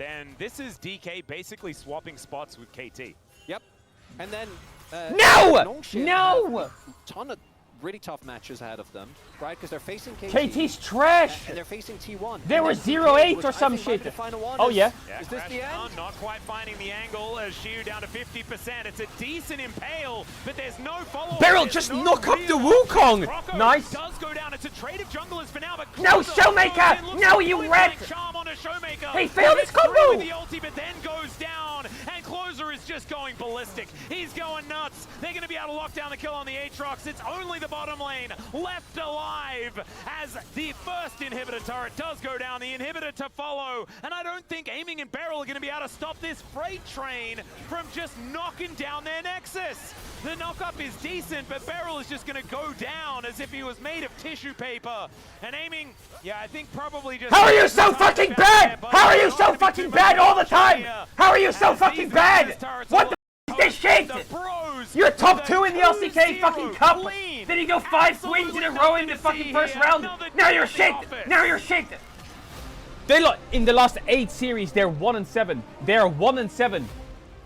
then this is DK basically swapping spots with KT. Yep. And then No! No! Ton of really tough matches ahead of them, right? Because they're facing KT. KT's trash! And they're facing T1. They were 0-8 or some shit. Oh yeah? Is this the end? Not quite finding the angle as Xiu down to 50%. It's a decent impale, but there's no follow-up. Beryl, just knock up the Wukong! Nice! Does go down. It's a trade of junglers for now, but no, Showmaker! No, you rat! He failed his combo! The ulti, but then goes down, and Closer is just going ballistic. He's going nuts. They're going to be able to lock down the kill on the Aatrox. It's only the bottom lane left alive as the first inhibitor turret does go down. The inhibitor to follow, and I don't think Aiming and Beryl are going to be able to stop this freight train from just knocking down their Nexus. The knock-up is decent, but Beryl is just going to go down as if he was made of tissue paper. And Aiming, yeah, I think probably just... How are you so fucking bad? How are you so fucking bad all the time? How are you so fucking bad? What the f is this shit? You're top 2 in the LCK fucking cup. Then you go 5 wins in a row in the fucking first round. Now you're shit. Now you're shit. They in the last 8 series, they're 1-7. They're 1-7.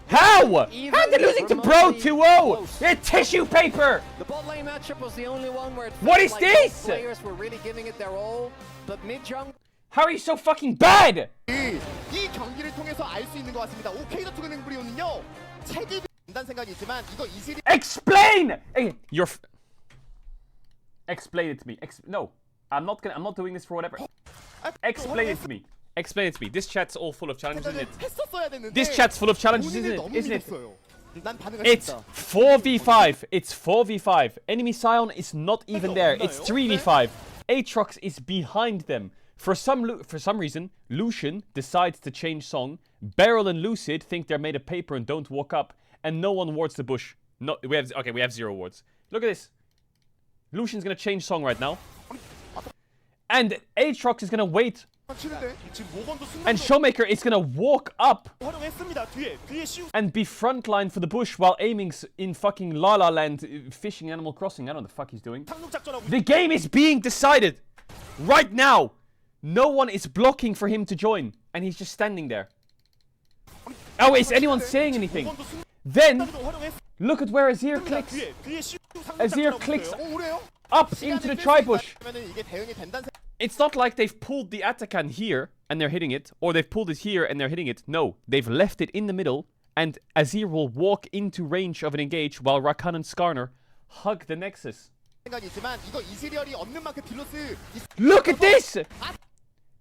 How? How are they losing to Bro 2-0? They're tissue paper. The bot lane matchup was the only one where it felt what is like this? Players were really giving it their all, but mid-jung. How are you so fucking bad? 이 경기를 통해서 알 수 있는 것 같습니다. 오케이더 투그는 브리오는요. 체급이 된다는 생각이 있지만 이거 이슬이 Explain! Explain it to me. No, I'm not doing this for whatever. Explain it to me. Explain it to me. This chat's all full of challenges, isn't it? This chat's full of challenges, isn't it? Isn't it? It's 4v5. It's 4v5. Enemy Sion is not even there. It's 3v5. Aatrox is behind them. For some reason, Lucian decides to change song. Beryl and Lucid think they're made of paper and don't walk up, and no one wards the bush. No, we have 0 wards. Look at this. Lucian's gonna change song right now, and Aatrox is gonna wait. And Showmaker is gonna walk up and be frontline for the bush while Aiming's in fucking La La Land fishing Animal Crossing. I don't know what the fuck he's doing. The game is being decided right now. No one is blocking for him to join, and he's just standing there. Oh, is anyone saying anything? Then look at where Azir clicks. Azir clicks up into the tri-bush. It's not like they've pulled the Atakan here and they're hitting it, or they've pulled it here and they're hitting it. No, they've left it in the middle, and Azir will walk into range of an engage while Rakan and Skarner hug the Nexus. Look at this!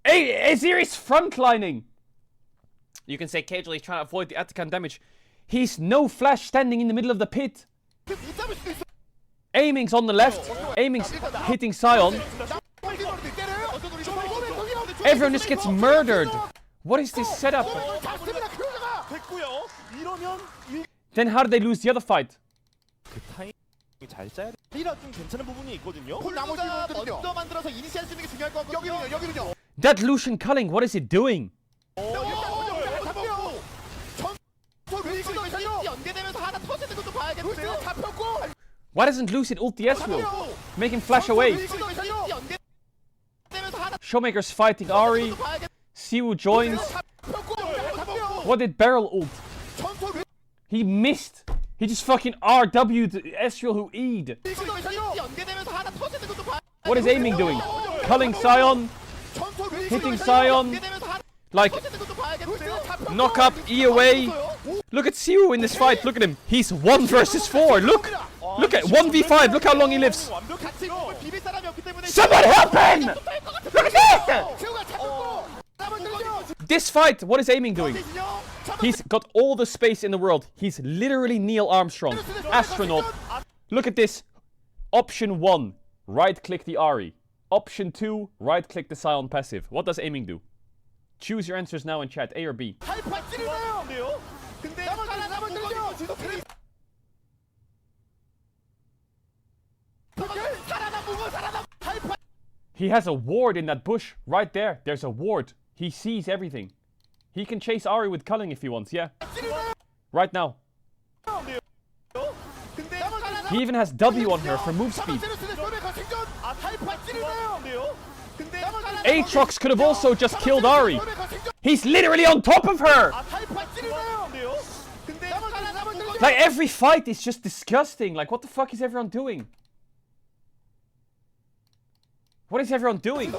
Hey, Azir is frontlining. You can say Caedrel is trying to avoid the Atakan damage. He's no flash standing in the middle of the pit. Aiming's on the left. Aiming's hitting Sion. Everyone just gets murdered. What is this setup? Then how did they lose the other fight? That Lucian culling, what is it doing? Why doesn't Lucid ult the S-Will? Make him flash away. Showmaker's fighting Ahri. Siwu joins. What did Beryl ult? He missed. He just fucking RW'd Ezreal who E'd. What is Aiming doing? Culling Sion. Hitting Sion. Like, knock up, E away. Look at Siwu in this fight. Look at him. He's 1 versus 4. Look. Look at 1v5. Look how long he lives. Someone help him! Look at this! This fight, what is Aiming doing? He's got all the space in the world. He's literally Neil Armstrong. Astronaut. Look at this. Option 1. Right-click the Ahri. Option 2. Right-click the Sion passive. What does Aiming do? Choose your answers now in chat. A or B. He has a ward in that bush. Right there. There's a ward. He sees everything. He can chase Ahri with culling if he wants, yeah. Right now. He even has W on her for move speed. Aatrox could have also just killed Ahri. He's literally on top of her! 아 타이프가 찌르네요. 근데 살아남은 Like, every fight is just disgusting. Like, what the fuck is everyone doing? What is everyone doing?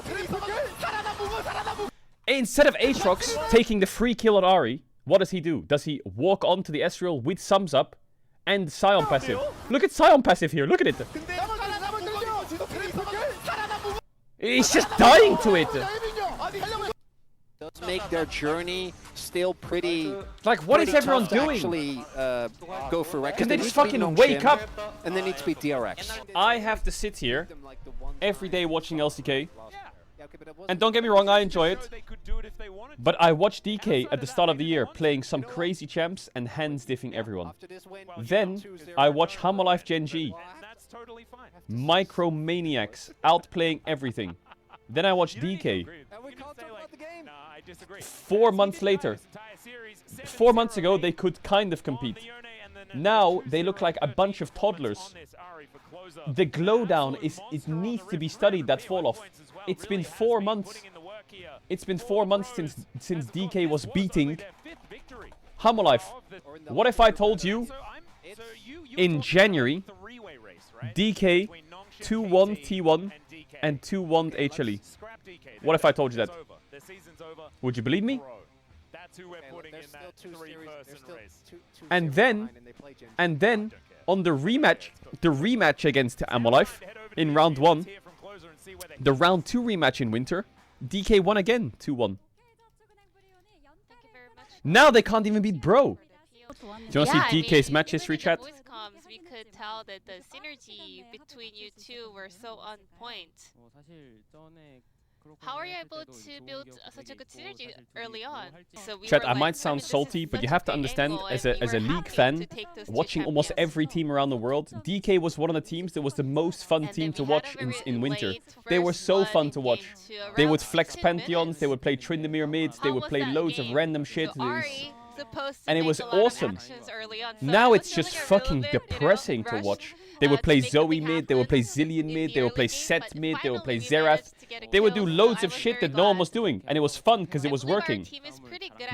Instead of Aatrox taking the free kill on Ahri, what does he do? Does he walk onto the Ezreal with sums up and Scion passive? Look at Scion passive here, look at it. He's just dying to it. Does make their journey still pretty. Like, what is pretty everyone tough to doing? Actually, go for wreck. Can they There just needs to be fucking no wake chimp, up? And they need to be DRX. I have to sit here every day watching LCK. And don't get me wrong, I enjoy it. But I watch DK at the start of the year playing some crazy champs and hands diffing everyone. Then I watch Hamalife Gen G. Micromaniacs outplaying everything. Then I watch DK. 4 months later. 4 months ago they could kind of compete. Now they look like a bunch of toddlers. The glow down it needs to be studied, that falloff. It's been 4 months. It's been 4 months since DK was beating Hamalife. What if I told you in January DK 2-1 T1 and 2-1 HLE? What if I told you that? Would you believe me? And then on the rematch against Hamalife in round 1, the round 2 rematch in winter, DK won again 2-1. Now they can't even beat Bro. Do you want to see DK's match history, chat? We could tell that the synergy between you two were so on point. How are you able to build such a good synergy early on? So Chat, I might sound salty, but you have to understand, as a League fan, watching almost every team around the world, DK was one of the teams that was the most fun team to watch in winter. They were so fun to watch. They would flex Pantheons, they would play Tryndamere mids, they would play loads of random shit. And it was awesome. Now it's just fucking depressing to watch. They would play Zoe mid, they would play Zillion mid, they would play Set mid, they would play Xerath. They would do loads of shit that no one was doing, and it was fun because it was working.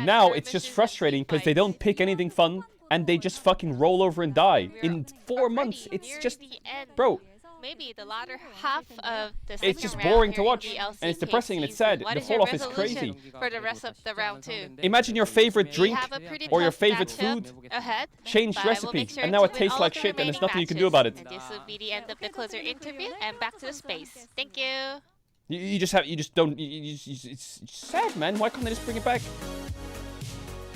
Now it's just frustrating because they don't pick anything fun, and they just fucking roll over and die. In 4 months, it's just... Bro, maybe the latter half of the it's just boring to watch, and it's depressing and it's sad. The falloff is crazy. For the rest of the round 2. Imagine your favorite drink or your favorite food changed recipe, and now it tastes like shit, and there's nothing you can do about it. This will be the end of the closer interview, and back to the space. Thank you. It's sad, man. Why can't they just bring it back?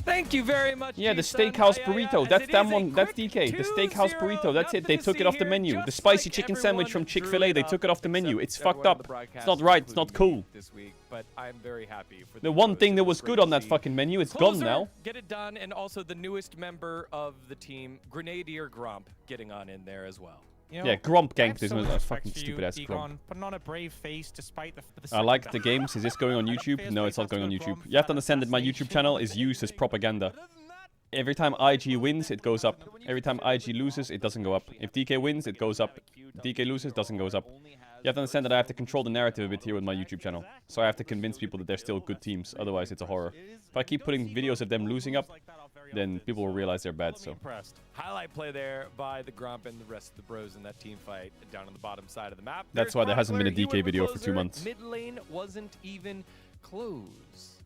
Thank you very much. Yeah, the steakhouse burrito. That's that one. That's DK. The steakhouse burrito. That's it. They took it off the menu. The spicy chicken sandwich from Chick-fil-A. They took it off the menu. It's fucked up. It's not right. It's not cool. But I'm very happy for the one thing that was good on that fucking menu, it's gone now. Get it done, and also the newest member of the team, Grenadier Grump, getting on in there as well. You know, yeah, Grump ganked this. So That's fucking stupid ass Grump. Putting on a brave face despite the I like the games. Is this going on YouTube? No, it's not going on YouTube. You have to understand that my YouTube channel is used as propaganda. Every time IG wins, it goes up. Every time IG loses, it doesn't go up. If DK wins, it goes up. DK loses, doesn't goes up. You have to understand that I have to control the narrative a bit here with my YouTube channel. So I have to convince people that they're still good teams. Otherwise, it's a horror. If I keep putting videos of them losing up, then people will realize they're bad. So Highlight play there by the Grump and the rest of the bros in that team fight down on the bottom side of the map. That's why there hasn't been a DK video for 2 months. Mid lane wasn't even close.